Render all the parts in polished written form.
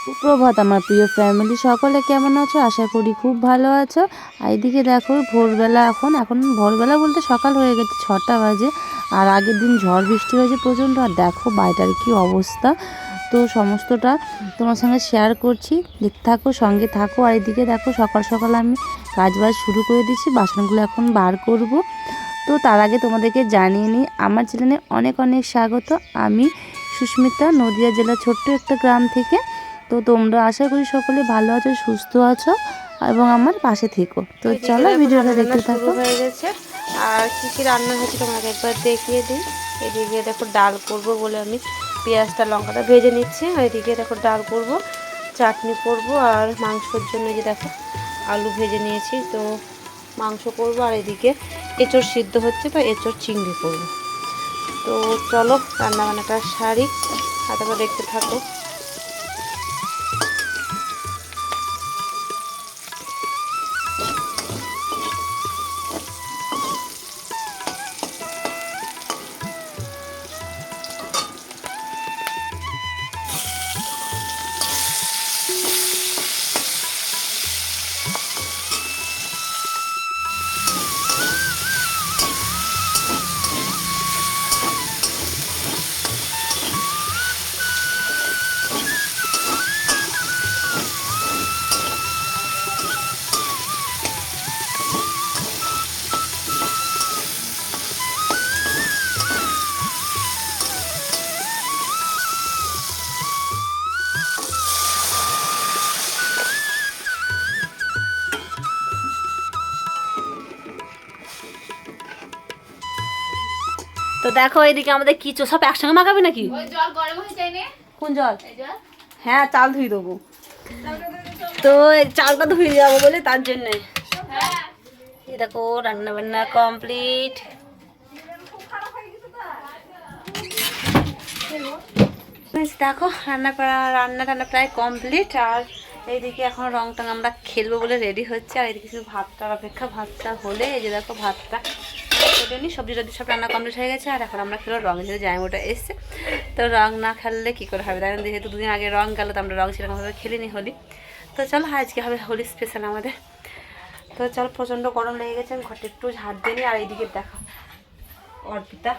সুপ্রভাত আমার প্রিয় ফ্যামিলি, সকলে কেমন আছো? আশা করি খুব ভালো আছো। আর এদিকে দেখো ভোরবেলা, এখন ভোরবেলা বলতে সকাল হয়ে গেছে, 6টা বাজে। আর আগের দিন ঝড় বৃষ্টি হয়েছে প্রচণ্ড। আর দেখো বাইরের কি অবস্থা, তো সমস্তটা তোমার সঙ্গে শেয়ার করছি, দেখতে থাকো, সঙ্গে থাকো। আর এদিকে দেখো সকাল সকাল আমি কাজবাজ শুরু করে দিচ্ছি, বাসনগুলো এখন বার করব। তো তার আগে তোমাদেরকে জানিয়ে নিই, আমার চ্যানেলে অনেক অনেক স্বাগত। আমি সুস্মিতা, নদিয়া জেলার ছোট্ট একটা গ্রাম থেকে। তো তোমরা আশা করি সকলে ভালো আছো, সুস্থ আছো এবং আমার পাশে থেকো। তো চলো ভিডিওটা দেখতে থাকো। হয়ে গেছে। আর কি কি রান্না হয়েছে তোমাকে একবার দেখিয়ে দিই। এদিকে দেখো ডাল করব বলে আমি পেঁয়াজটা লঙ্কাটা ভেজে নিচ্ছি। আর এদিকে দেখো ডাল করব, চাটনি করব, আর মাংসের জন্য যে দেখো আলু ভেজে নিয়েছি, তো মাংস করব। আর এদিকে এঁচড় সিদ্ধ হচ্ছে, তো এঁচড় চিংড়ি করব। তো চলো রান্নাবান্নাটা সারি, আর তারপর দেখতে থাকো। তো দেখো এইদিকে আমাদের কিছু সব একসঙ্গে মাখাবে নাকি? কোন জল? হ্যাঁ, চাল ধুয়ে দেবো। তো এই চালটা ধুয়ে যাবো বলে তার জন্যে। এই দেখো রান্না বান্না কমপ্লিট। দেখো রান্না টান্না প্রায় কমপ্লিট। আর এইদিকে এখন রং টং আমরা খেলবো বলে রেডি হচ্ছে। আর এইদিকে শুধু ভাতটার অপেক্ষা, ভাতটা হলে এই যে দেখো ভাতটা নি সবজি টবজি সব রান্না কমপ্লিট হয়ে গেছে। আর এখন আমরা খেলো রং, যেহেতু জায়গাটা এসছে, তো রং না খেললে কী করে হবে? তাই যেহেতু দুদিন আগে রং গেল, তো আমরা রং সেরকমভাবে খেলিনি হোলি। তো চলো আজকে হবে হোলি স্পেশাল আমাদের। তো চল, প্রচণ্ড গরম লেগে গেছে, আমি ঘরটা একটু ঝাড় দিই। আর এইদিকে দেখো অর্পিতা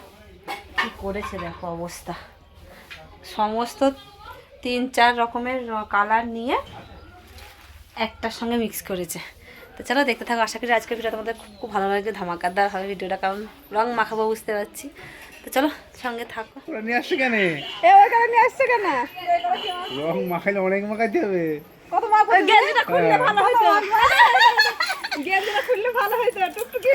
কী করেছে, দেখো অবস্থা। সমস্ত 3-4 রকমের কালার নিয়ে একটার সঙ্গে মিক্স করেছে। তো চলো দেখতে থাকো, আশা করি আজকের ভিডিওটা তোমাদের খুব খুব ভালো লাগবে, ধামাকাদার হবে ভিডিওটা, কারণ রং মাখাবো বুঝতে পারছি। তো চলো সঙ্গে থাকো। নিয়ে আসছে কেন? নিয়ে আসছে কেন? রং মাখাইলে অনেক মাখাইতে হবে। কত মাখাবো? গেঞ্জিটা খুললে ভালো হইতো, গেঞ্জিটা খুললে ভালো হইতো টুকটুকি।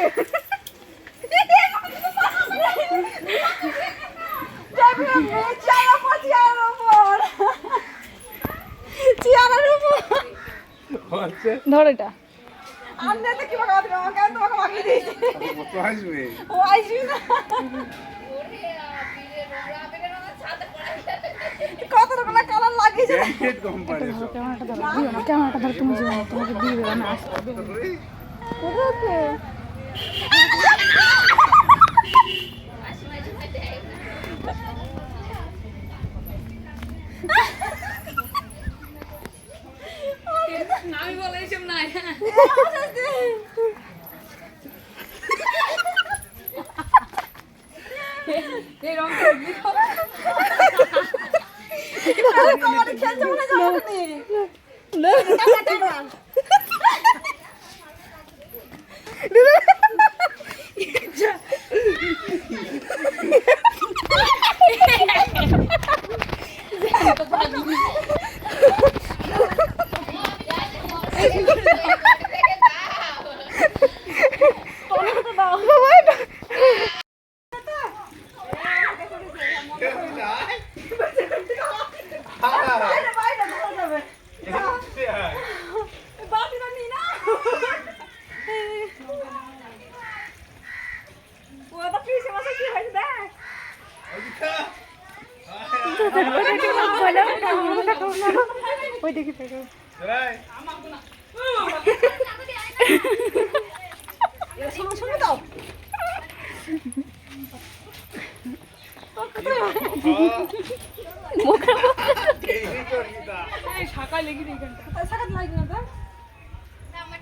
ধর এটা। কত রকমের কালার লাগিয়েছে। ক্যামেরাটা ধর, তুমি তোমাকে দিয়ে দেবে না। আমি বলে এইসব নাই। এই রং খেলতে মনে যাবে ওই দেখি থাকো। শুনে দাও।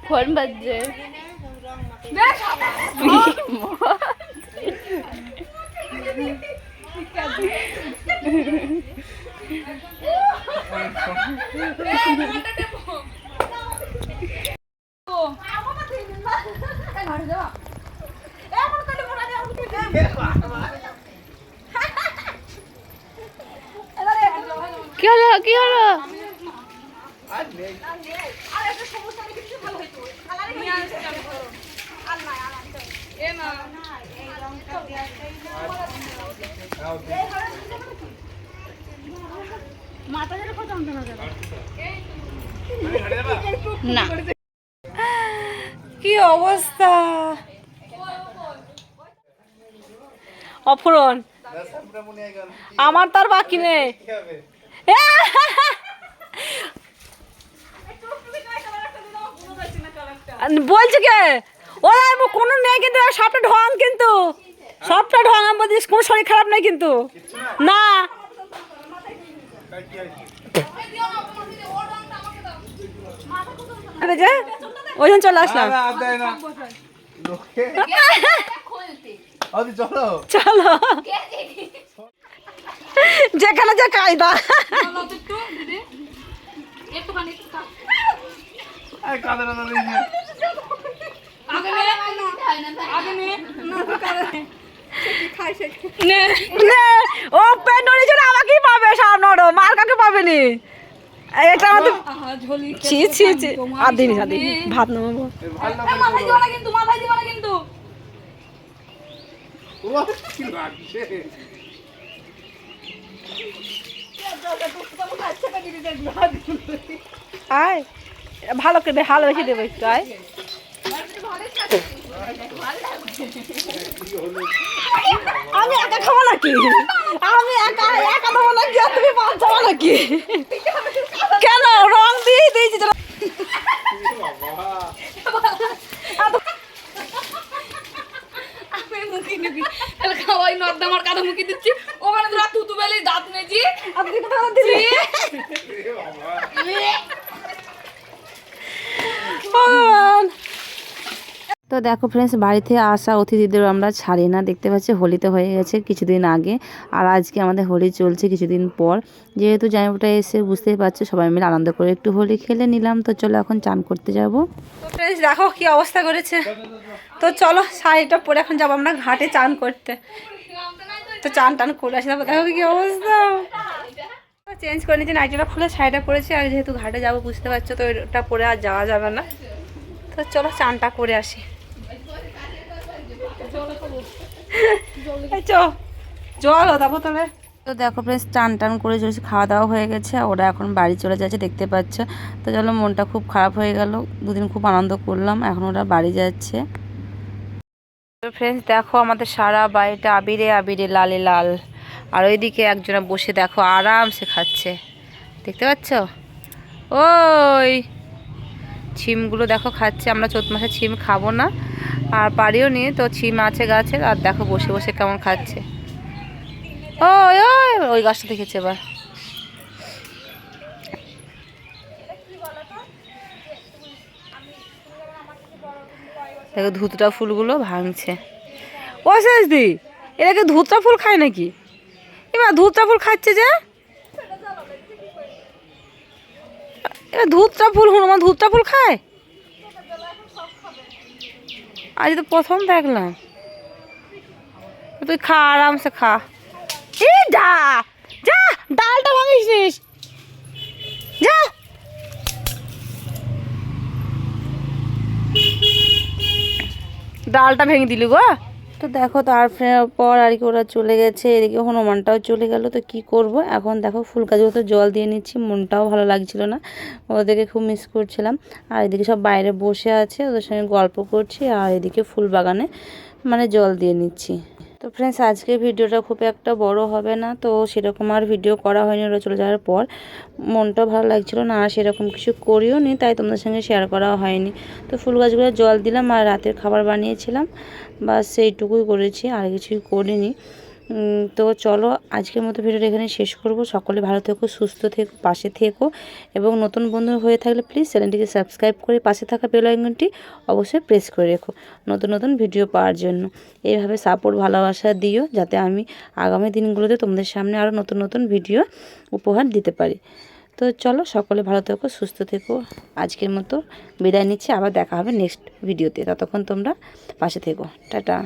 ফোন বাজছে কি হলো কি হলো না কি অবস্থা অফুরন আমার তার বাকি নেই বলছি কে ওরা কোনো নেই কিন্তু সবটা ঢং কিন্তু সবটা ঢং আমি বলছি কোনো শরীর খারাপ নেই কিন্তু না ওই জন্য চলে আসলাম চলো চলো যেখানে যে কায়দা ও পেট আমাকেই পাবে সামনে মার কাকে পাবেনি এটা আমাদের ছি ছি ছি আদিন আদিন ভাত নামাবো আয় ভালো করে ভালোবেসে দেবো একটু আয় আমি একা খাবো নাকি আমি একা একা দেবো নাকি আর তুমি পাঁচ যাবো নাকি কেন রং দিয়ে দিয়েছি খাওয়াই নর্দমার কাদা মুখে দিচ্ছি ওখানে তোরা তুতু বেলে দাঁত মেজি তো দেখো ফ্রেন্ডস বাড়িতে আসা অতিথিদের আমরা ছাড়ি না, দেখতে পাচ্ছি হোলিতে হয়ে গেছে কিছুদিন আগে আর আজকে আমাদের হোলি চলছে কিছুদিন পর। যেহেতু জামাইবাবুটা এসে বুঝতেই পারছো সবাই মিলে আনন্দ করে একটু হোলি খেলে নিলাম। তো চলো এখন চান করতে যাব। তো ফ্রেন্ডস দেখো কি অবস্থা করেছে। তো চলো শাড়িটা পরে এখন যাবো আমরা ঘাটে চান করতে। তো চান টান করে আসি, তারপর দেখো কি অবস্থা। চেঞ্জ করে নিয়েছি, নাইটিটা খুলে শাড়িটা পরেছি আর যেহেতু ঘাটে যাবো বুঝতে পারছো তো ওটা পরে আর যাওয়া যাবে না। তো চলো চানটা করে আসি। জল তারপর তাহলে তো দেখো ফ্রেন্ডস টান টান করে চলেছে, খাওয়া দাওয়া হয়ে গেছে, ওরা এখন বাড়ি চলে যাচ্ছে দেখতে পাচ্ছ। তো চলো মনটা খুব খারাপ হয়ে গেল, দুদিন খুব আনন্দ করলাম, এখন ওরা বাড়ি যাচ্ছে। তো ফ্রেন্ডস দেখো আমাদের সারা বাড়িটা আবিরে আবিরে লালে লাল, আর ওইদিকে একজনা বসে দেখো আরামসে খাচ্ছে দেখতে পাচ্ছ। ওই ছিমগুলো দেখো খাচ্ছে, আমরা চৈত মাসে ছিম খাবো না আর পারিও নি, তো ছিম আছে গাছে আর দেখো বসে বসে কেমন খাচ্ছে। ওই ওই ওই গাছটা দেখেছে এবার। দেখো ধুতরা ফুলগুলো ভাঙছে। ও শেষদি এটাকে ধুতরা ফুল খায় নাকি? এবার ধুতরা ফুল খাচ্ছে যে, এবার ধুতরা ফুল হনুমান ধুতরা ফুল খায়? আজ তো প্রথম দেখলাম। তুই খা আরামসে খা। এ যা যা ডালটা ভাঙিস নিস, যা। ডালটা ভেঙে দিলি গো। তো দেখো তারপর আর কি ওরা চলে গেছে, এদিকে হনুমানটাও চলে গেল। তো কি করব এখন দেখো ফুল গাছগুলো তো জল দিয়ে নিচ্ছি, মনটাও ভালো লাগছিল না, ওদেরকে খুব মিস করছিলাম। আর এদিকে সব বাইরে বসে আছে, ওদের সঙ্গে গল্প করছি আর এদিকে ফুল বাগানে মানে জল দিয়ে নিচ্ছি। তো ফ্রেন্ডস আজকে ভিডিওটা খুব একটা বড় হবে না, তো সেরকম আর ভিডিও করা হয়নি ওরা চলে যাওয়ার পর। মনটাও ভালো লাগছিল না আর সেরকম কিছু করিও নি, তাই তোমাদের সঙ্গে শেয়ার করা হয়নি। তো ফুল গাছগুলো জল দিলাম আর রাতের খাবার বানিয়েছিলাম, বাস সেইটুকুই করেছি আর কিছুই করিনি। তো চলো আজকের মতো ভিডিওটা এখানে শেষ করব। সকলে ভালো থেকো, সুস্থ থেকো, পাশে থেকো এবং নতুন বন্ধু হয়ে থাকলে প্লিজ চ্যানেলটিকে সাবস্ক্রাইব করে পাশে থাকা বেল আইকনটি অবশ্যই প্রেস করে রেখো নতুন নতুন ভিডিও পাওয়ার জন্য। এইভাবে সাপোর্ট ভালোবাসা দিও যাতে আমি আগামী দিনগুলোতে তোমাদের সামনে আরও নতুন নতুন ভিডিও উপহার দিতে পারি। তো চলো সকলে ভালো থেকো, সুস্থ থেকো। আজকের মতো বিদায় নিচ্ছি, আবার দেখা হবে নেক্সট ভিডিওতে। ততক্ষণ তোমরা পাশে থেকো। টাটা।